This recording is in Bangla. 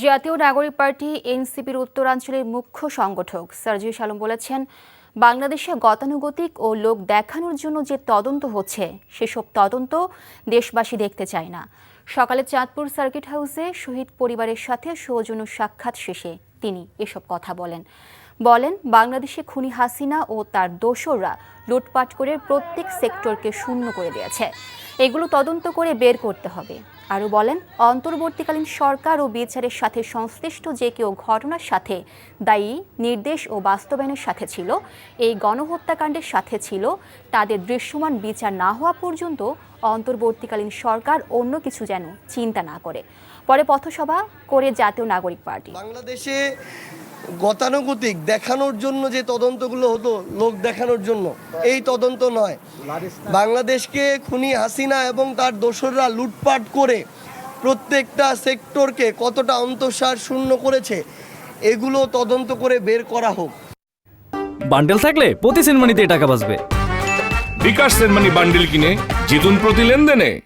জাতীয় নাগরিক পার্টি এনসিপির উত্তরাঞ্চলের মুখ্য সংগঠক সার্জিস আলম বলেছেন, বাংলাদেশে গতানুগতিক ও লোক দেখানোর জন্য যে তদন্ত হচ্ছে সেসব তদন্ত দেশবাসী দেখতে চায় না। সকালে চাঁদপুর সার্কিট হাউসে শহীদ পরিবারের সাথে সৌজন্য সাক্ষাৎ শেষে তিনি এসব কথা বলেন। বাংলাদেশে খুনি হাসিনা ও তার দোসররা লুটপাট করে প্রত্যেক সেক্টরকে শূন্য করে দিয়েছে, এগুলো তদন্ত করে বের করতে হবে। আরও বলেন, অন্তর্বর্তীকালীন সরকার ও বিচারের সাথে সংশ্লিষ্ট যে কেউ ঘটনার সাথে দায়ী, নির্দেশ ও বাস্তবায়নের সাথে ছিল, এই গণহত্যাকাণ্ডের সাথে ছিল, তাদের দৃশ্যমান বিচার না হওয়া পর্যন্ত অন্তর্বর্তীকালীন সরকার অন্য কিছু যেন চিন্তা না করে। পরে পথসভা করে জাতীয় নাগরিক পার্টি বাংলাদেশে গতানুগতিক দেখানোর জন্য যে তদন্তগুলো হতো, লোক দেখানোর জন্য, এই তদন্ত নয়। বাংলাদেশকে খুনি হাসিনা এবং তার দোসররা লুটপাট করে প্রত্যেকটা সেক্টরকে কতটা অন্তঃসার শূন্য করেছে, এগুলো তদন্ত করে বের করা হোক। বান্ডেল থাকলে প্রতি সেনমানিতে টাকা বাঁচবে। বিকাশ সেনমানি বান্ডেল কিনে জিতুন প্রতি লেনদেনে।